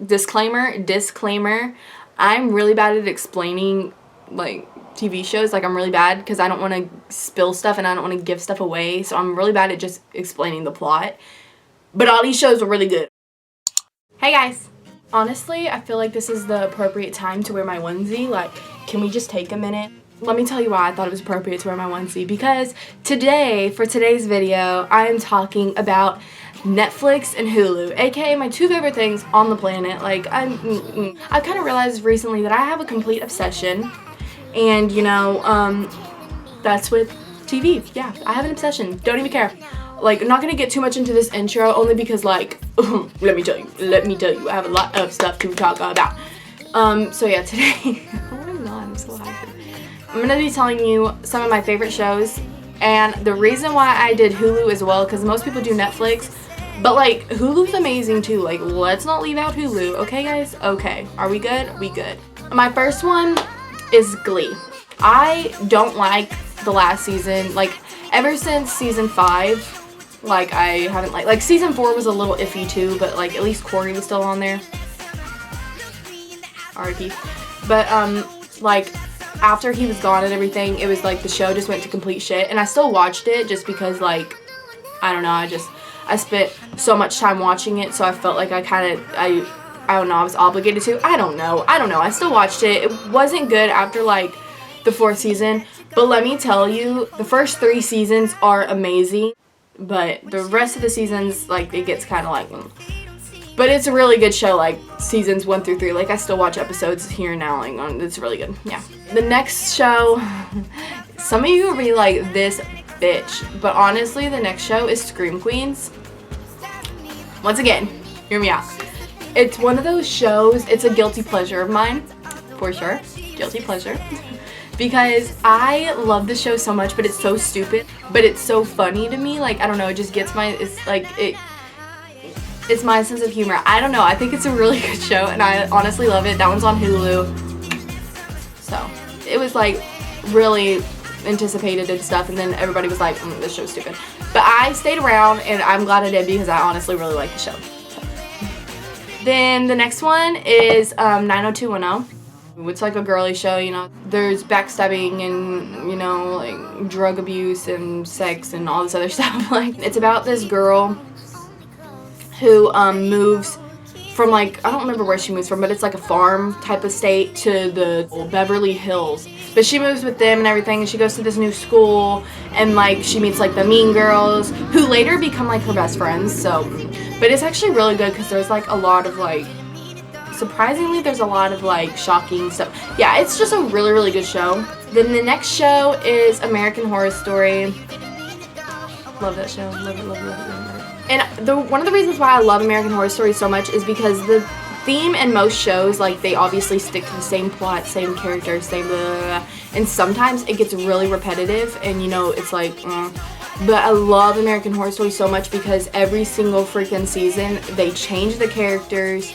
Disclaimer, I'm really bad at explaining, like, TV shows. Like, I'm really bad because I don't want to spill stuff and I don't want to give stuff away. So I'm really bad at just explaining the plot. But all these shows are really good. Hey guys! Honestly, I feel like this is the appropriate time to wear my onesie. Like, can we just take a minute? Let me tell you why I thought it was appropriate to wear my onesie. Because today, for today's video, I am talking about Netflix and Hulu, aka my two favorite things on the planet. Like, I kind of realized recently that I have a complete obsession. And, you know, that's with TV. Yeah, I have an obsession. Don't even care. Like, I'm not gonna get too much into this intro, only because, like, let me tell you, I have a lot of stuff to talk about. So yeah, today, oh my god, I'm so hyped. I'm gonna be telling you some of my favorite shows, and the reason why I did Hulu as well, because most people do Netflix, but, like, Hulu's amazing too. Like, let's not leave out Hulu, okay, guys? Okay, are we good? We good. My first one is Glee. I don't like the last season. Like, ever since season 5, like, I haven't like season 4 was a little iffy too, but, like, at least Corey was still on there. R.I.P. But, like, after he was gone and everything, it was like the show just went to complete shit. And I still watched it just because, like, I don't know, I spent so much time watching it, so I felt like I don't know, I was obligated to. I don't know. I still watched it. It wasn't good after, like, the 4th season. But let me tell you, the first 3 seasons are amazing. But the rest of the seasons, like, it gets kind of like, but it's a really good show, like, seasons 1 through 3. Like, I still watch episodes here and now, like, it's really good, yeah. The next show, some of you will be like, this bitch, but honestly, the next show is Scream Queens. Once again, hear me out. It's one of those shows, it's a guilty pleasure of mine, for sure, guilty pleasure. Because I love the show so much, but it's so stupid, but it's so funny to me. Like, I don't know, it just gets it's my sense of humor. I don't know, I think it's a really good show, and I honestly love it. That one's on Hulu. So, it was, like, really anticipated and stuff, and then everybody was like, this show's stupid. But I stayed around, and I'm glad I did because I honestly really like the show. So. Then the next one is 90210. It's like a girly show, you know. There's backstabbing and, you know, like, drug abuse and sex and all this other stuff. Like, it's about this girl who moves from, like, I don't remember where she moves from, but it's like a farm type of state to the Beverly Hills. But she moves with them and everything, and she goes to this new school, and, like, she meets, like, the mean girls, who later become, like, her best friends. So, but it's actually really good because there's, like, a lot of, like, surprisingly, there's a lot of, like, shocking stuff. Yeah, it's just a really, really good show. Then the next show is American Horror Story. Love that show. Love it. And one of the reasons why I love American Horror Story so much is because the theme in most shows, like, they obviously stick to the same plot, same characters, same blah, blah, blah. And sometimes it gets really repetitive, and, you know, it's like, But I love American Horror Story so much because every single freaking season, they change the characters,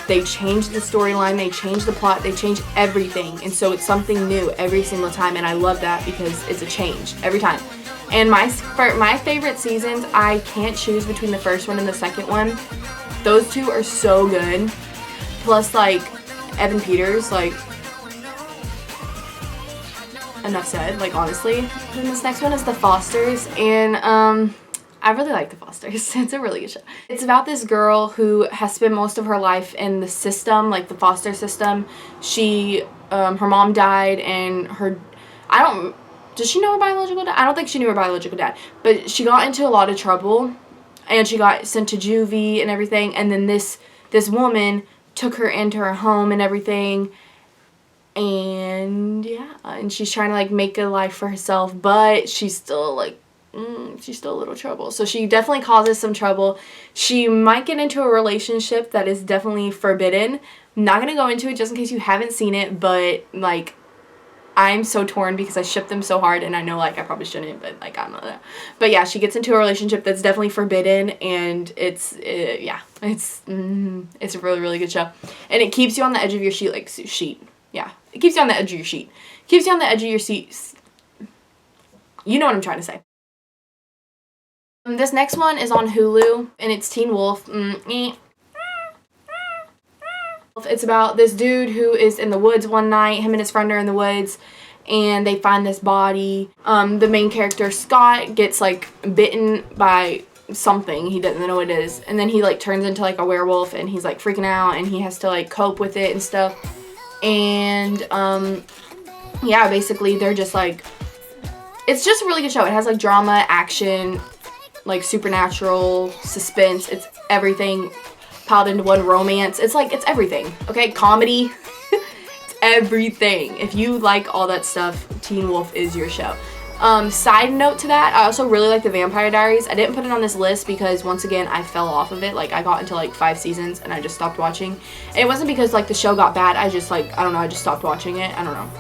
they change the storyline, they change the plot, they change everything. And so it's something new every single time, and I love that because it's a change every time. And my favorite seasons, I can't choose between the first one and the second one. Those two are so good. Plus, like, Evan Peters, like, enough said, like, honestly. Then this next one is The Fosters, and I really like The Fosters. It's a really good show. It's about this girl who has spent most of her life in the system, like the foster system. She, her mom died, and does she know her biological dad? I don't think she knew her biological dad, but she got into a lot of trouble, and she got sent to juvie and everything, and then this woman took her into her home and everything, and yeah, and she's trying to, like, make a life for herself, but she's still, like, she's still a little trouble. So she definitely causes some trouble. She might get into a relationship that is definitely forbidden. I'm not going to go into it just in case you haven't seen it, but, like, I'm so torn because I ship them so hard, and I know, like, I probably shouldn't, but, like, I don't know. But yeah, she gets into a relationship that's definitely forbidden, and it's a really, really good show. And it keeps you on the edge of your seat, like, yeah. It keeps you on the edge of your seat. Keeps you on the edge of your seat. You know what I'm trying to say. This next one is on Hulu, and it's Teen Wolf. It's about this dude who is in the woods one night. Him and his friend are in the woods, and they find this body. The main character, Scott, gets like bitten by something. He doesn't know what it is. And then he like turns into like a werewolf, and he's like freaking out, and he has to like cope with it and stuff. And yeah, basically they're just like, it's just a really good show. It has like drama, action, like supernatural, suspense. It's everything piled into one. Romance. It's like, it's everything. Okay, comedy. It's everything. If you like all that stuff, Teen Wolf is your show. Side note to that, I also really like the Vampire Diaries. I didn't put it on this list because, once again, I fell off of it. Like, I got into like 5 seasons and I just stopped watching. And it wasn't because like the show got bad. I just like, I don't know, I just stopped watching it. I don't know.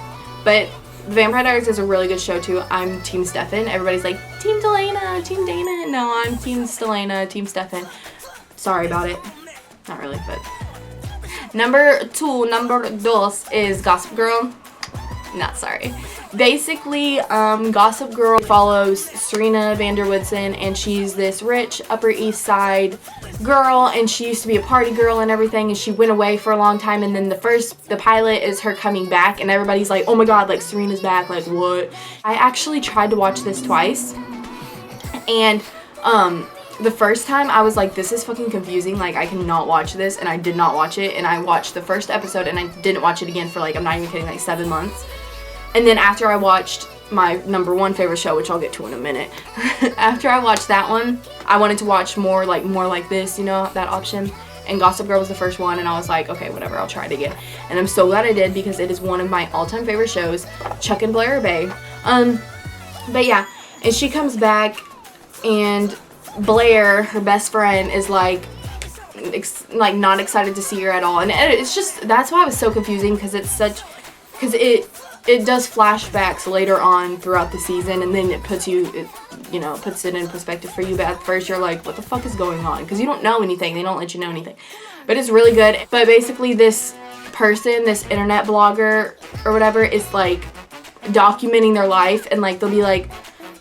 But the Vampire Diaries is a really good show too. I'm Team Stefan. Everybody's like, Team Delana, Team Dana. No, I'm Team Stelena, Team Stefan. Sorry about it. Not really, but. Number dos is Gossip Girl. Not sorry. Basically, Gossip Girl follows Serena van der Woodsen, and she's this rich Upper East Side girl, and she used to be a party girl and everything, and she went away for a long time, and then the pilot is her coming back, and everybody's like, oh my god, like Serena's back, like what? I actually tried to watch this twice, and the first time I was like, this is fucking confusing, like I cannot watch this, and I did not watch it, and I watched the first episode and I didn't watch it again for like, I'm not even kidding, like 7 months. And then after I watched my #1 favorite show, which I'll get to in a minute, after I watched that one, I wanted to watch more like this, you know, that option. And Gossip Girl was the first one, and I was like, okay, whatever, I'll try it again. And I'm so glad I did, because it is one of my all-time favorite shows, Chuck and Blair Bay. But yeah, and she comes back, and Blair, her best friend, is like not excited to see her at all. And it's just, that's why it was so confusing, because it does flashbacks later on throughout the season, and then it puts it in perspective for you. But at first you're like, what the fuck is going on? Because you don't know anything. They don't let you know anything. But it's really good. But basically this person, this internet blogger or whatever, is like documenting their life, and like they'll be like,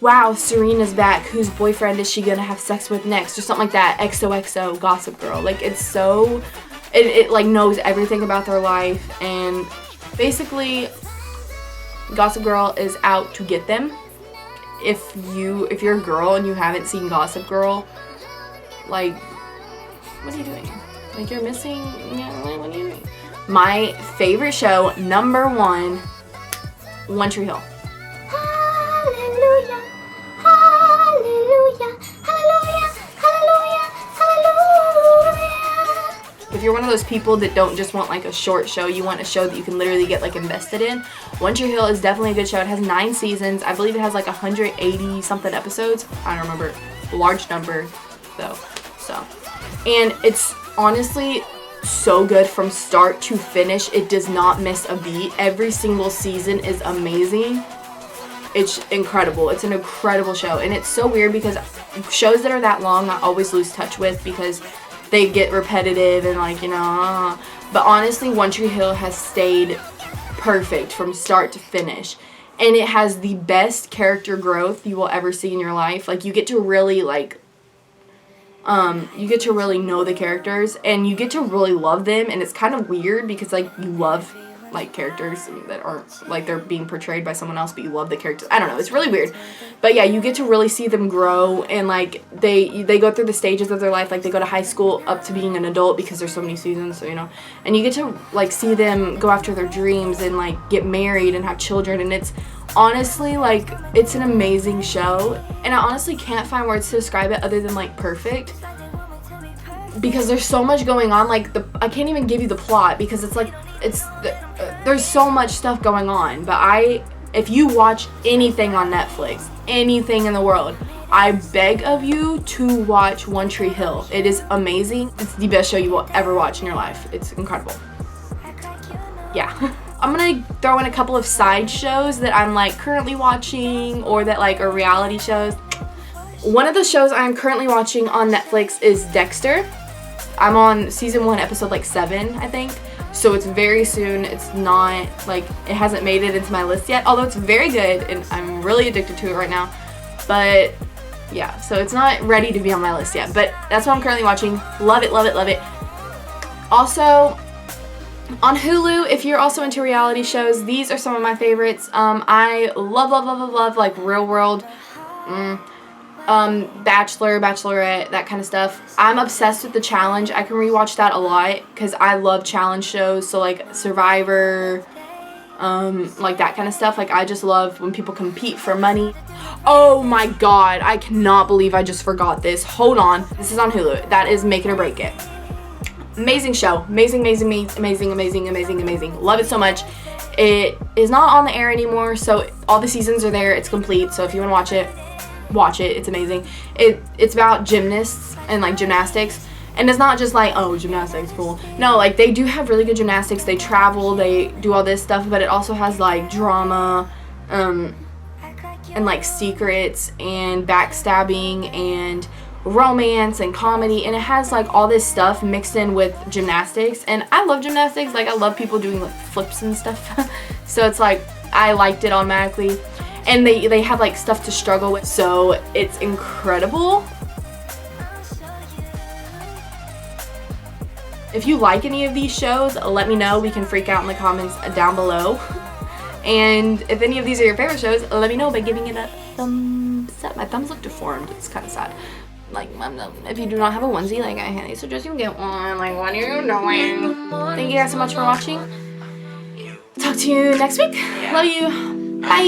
wow, Serena's back. Whose boyfriend is she gonna have sex with next? Or something like that. XOXO Gossip Girl. Like, it's so, it like knows everything about their life, and basically Gossip Girl is out to get them. If you're a girl and you haven't seen Gossip Girl, like, what are you doing? Like, you're missing, what are you doing? My favorite show, #1, One Tree Hill. Hallelujah, hallelujah, hallelujah, hallelujah, hallelujah. If you're one of those people that don't just want like a short show, you want a show that you can literally get like invested in, One Tree Hill is definitely a good show. It has 9 seasons. I believe it has like 180 something episodes. I don't remember. A large number though. So, and it's honestly so good from start to finish. It does not miss a beat. Every single season is amazing. It's incredible. It's an incredible show. And it's so weird because shows that are that long I always lose touch with because they get repetitive and like, you know, but honestly, One Tree Hill has stayed perfect from start to finish. And it has the best character growth you will ever see in your life. Like, you get to really like you get to really know the characters, and you get to really love them, and it's kind of weird because like you love like characters that aren't like they're being portrayed by someone else, but you love the characters. I don't know, it's really weird. But yeah, you get to really see them grow, and like they go through the stages of their life. Like, they go to high school up to being an adult because there's so many seasons, so you know. And you get to like see them go after their dreams and like get married and have children, and it's honestly like it's an amazing show. And I honestly can't find words to describe it other than like perfect, because there's so much going on. Like, I can't even give you the plot because it's like there's so much stuff going on. But if you watch anything on Netflix, anything in the world, I beg of you to watch One Tree Hill. It is amazing. It's the best show you will ever watch in your life. It's incredible. Yeah. I'm gonna throw in a couple of side shows that I'm like currently watching, or that like are reality shows. One of the shows I'm currently watching on Netflix is Dexter. I'm on season 1, episode like 7, I think. So it's very soon. It's not like, it hasn't made it into my list yet, although it's very good and I'm really addicted to it right now. But yeah, so it's not ready to be on my list yet, but that's what I'm currently watching. Love it, love it, love it. Also, On Hulu, if you're also into reality shows, these are some of my favorites. I love like Real World, Bachelor, Bachelorette, that kind of stuff. I'm obsessed with The Challenge. I can rewatch that a lot because I love challenge shows. So like Survivor, like that kind of stuff. Like I just love when people compete for money. Oh my god, I cannot believe I just forgot this. Hold on. This is on Hulu. That is Make It or Break It. Amazing show. Amazing. Love it so much. It is not on the air anymore, so all the seasons are there. It's complete. So if you want to watch it, watch it. It's amazing. It's about gymnasts and like gymnastics. And it's not just like, oh, gymnastics, cool. No, like they do have really good gymnastics. They travel, they do all this stuff, but it also has like drama, and like secrets and backstabbing and romance and comedy, and it has like all this stuff mixed in with gymnastics. And I love gymnastics. Like I love people doing like flips and stuff. So it's like I liked it automatically. And they have like stuff to struggle with, so it's incredible. If you like any of these shows, let me know. We can freak out in the comments down below. And if any of these are your favorite shows, let me know by giving it a thumbs up. My thumbs look deformed. It's kind of sad. Like, if you do not have a onesie, like, I highly suggest you get one. Like, what are you doing? Thank you guys so much for watching. Talk to you next week. Love you. Bye.